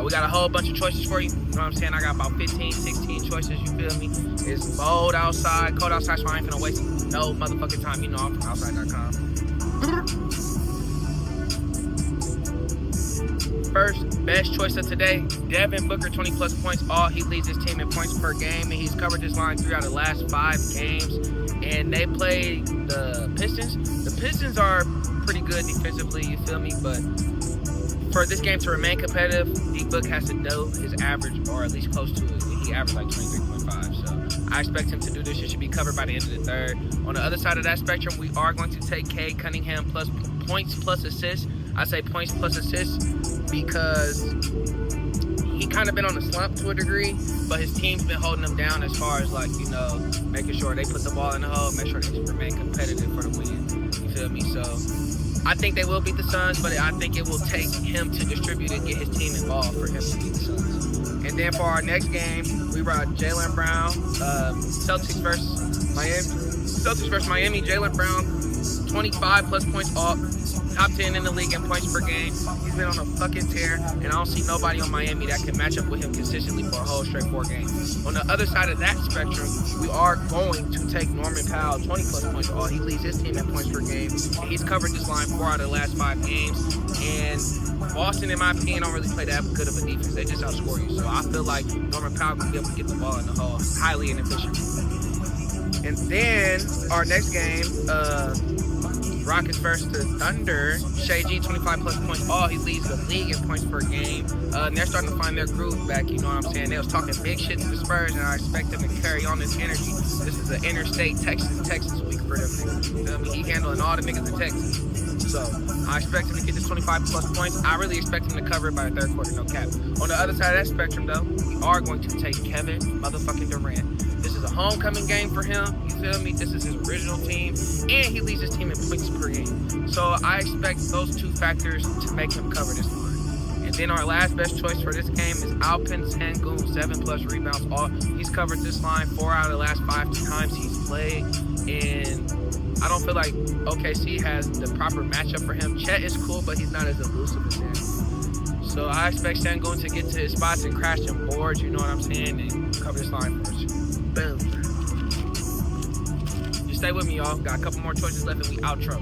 We got a whole bunch of choices for you. You know what I'm saying? I got about 15, 16 choices, you feel me? It's cold outside, so I ain't finna waste no motherfucking time. You know I'm from outside.com. First, best choice of today, Devin Booker, 20+ points. He leads his team in points per game, and he's covered this line 3 out of the last 5 games. And they play the Pistons. The Pistons are pretty good defensively, you feel me? But for this game to remain competitive, D-Book has to do his average, or at least close to it. He averaged like 23.5, so I expect him to do this. It should be covered by the end of the third. On the other side of that spectrum, we are going to take Cade Cunningham plus points plus assists. I say points plus assists because he kind of been on a slump to a degree, but his team's been holding him down as far as, like, you know, making sure they put the ball in the hole, make sure they remain competitive for the win. You feel me? So I think they will beat the Suns, but I think it will take him to distribute and get his team involved for him to beat the Suns. And then for our next game, we brought Jaylen Brown, Celtics versus Miami. Jaylen Brown, 25+ points off. Top 10 in the league in points per game. He's been on a fucking tear, and I don't see nobody on Miami that can match up with him consistently for a whole straight 4 games. On the other side of that spectrum, we are going to take Norman Powell, 20+ points off. He leads his team in points per game, and he's covered this line 4 out of the last 5 games. And Boston, in my opinion, don't really play that good of a defense. They just outscore you. So I feel like Norman Powell can be able to get the ball in the hole highly inefficient. And then our next game, Rockets versus the Thunder. Shai G, 25+ points. He leads the league in points per game. And they're starting to find their groove back, you know what I'm saying? They was talking big shit to the Spurs, and I expect them to carry on this energy. This is an interstate Texas week for them niggas. You feel me? He handling all the niggas in Texas. So I expect him to get this 25+ points. I really expect him to cover it by the third quarter, no cap. On the other side of that spectrum, though, we are going to take Kevin motherfucking Durant. This is a homecoming game for him, you feel me? This is his original team, and he leads his team in points per game. So I expect those 2 factors to make him cover this line. And then our last best choice for this game is Alpin Sengun, 7+ rebounds. He's covered this line 4 out of the last 5 times he's played, and I don't feel like OKC has the proper matchup for him. Chet is cool, but he's not as elusive as him. So I expect Sengun to get to his spots and crash them boards, you know what I'm saying, and cover this line for us. Boom. Just stay with me, y'all. Got a couple more choices left and we outro.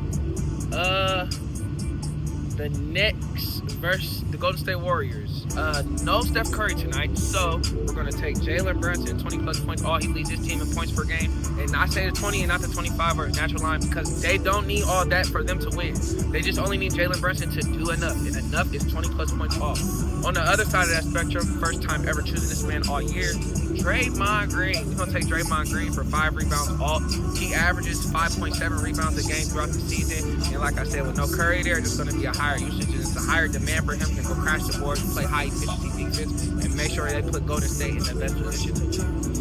The Knicks versus the Golden State Warriors. No Steph Curry tonight, so we're going to take Jalen Brunson, 20+ points. He leads his team in points per game. And I say the 20 and not the 25 or his natural line because they don't need all that for them to win. They just only need Jalen Brunson to do enough, and enough is 20+ points off. On the other side of that spectrum, first time ever choosing this man all year, Draymond Green. We're going to take Draymond Green for 5 rebounds off. He averages 5.7 rebounds a game throughout the season. And like I said, with no Curry there, there's going to be a higher usage. It's a higher demand for him to go crash the board, play high efficiency defense, and make sure they put Golden State in the best position to win.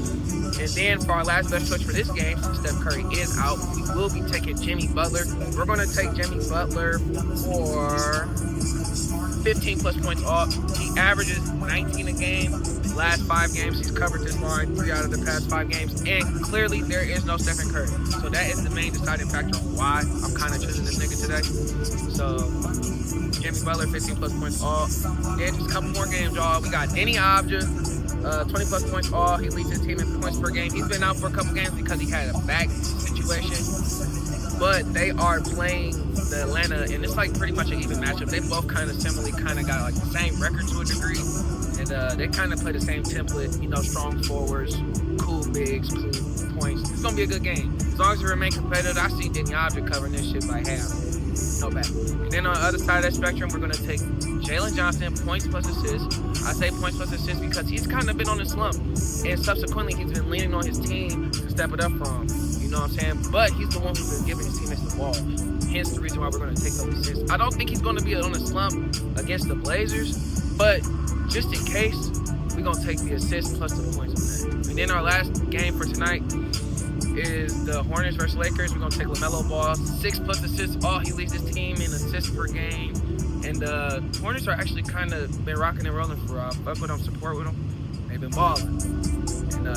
And then for our last best choice for this game, since Steph Curry is out, we will be taking Jimmy Butler. We're going to take Jimmy Butler for 15+ points off. He averages 19 a game. Last 5 games, he's covered this line 3 out of the past 5 games. And clearly, there is no Stephen Curry. So that is the main deciding factor on why I'm kind of choosing this nigga today. So Jimmy Butler, 15+ points off. Then just a couple more games, y'all. We got Denny Avdija, 20+ points off. He leads his team in points per game. He's been out for a couple games because he had a back situation. But they are playing the Atlanta, and it's like pretty much an even matchup. They both kind of similarly got like the same record to a degree. And they kind of play the same template, you know, strong forwards, cool bigs, cool points. It's going to be a good game. As long as we remain competitive, I see Denny Avdija covering this shit by half. No bad. And then on the other side of that spectrum, we're going to take Jalen Johnson, points plus assists. I say points plus assists because he's kind of been on a slump. And subsequently, he's been leaning on his team to step it up for him. You know what I'm saying? But he's the one who's been giving his teammates the ball. Hence the reason why we're going to take those assists. I don't think he's going to be on a slump against the Blazers, but just in case, we're going to take the assists plus the points on that. And then our last game for tonight is the Hornets versus Lakers. We're going to take LaMelo Ball, 6+ assists. He leads his team in assists per game. And the Hornets are actually kind of been rocking and rolling for fuck with them, support with them. They've been balling. And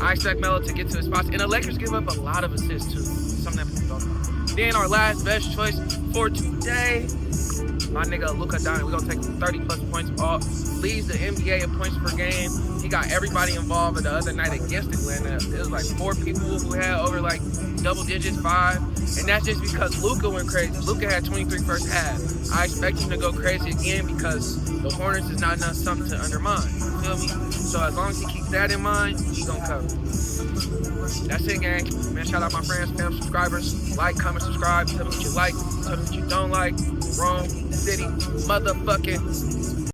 I expect Melo to get to his spots. And the Lakers give up a lot of assists too. Something that people don't know. Then our last best choice for today, My nigga Luka Doncic, we're gonna take 30+ points off. Leads the NBA in points per game. He got everybody involved the other night against Atlanta. It was like 4 people who had over like double digits, 5. And that's just because Luka went crazy. Luka had 23 first half. I expect him to go crazy again because the Hornets is not enough something to undermine. You feel me? So as long as he keeps that in mind, he gonna cover. That's it, gang. Man, shout out my friends, fam, subscribers. Like, comment, subscribe. Tell me what you like. Tell me what you don't like. Wrong city, motherfucking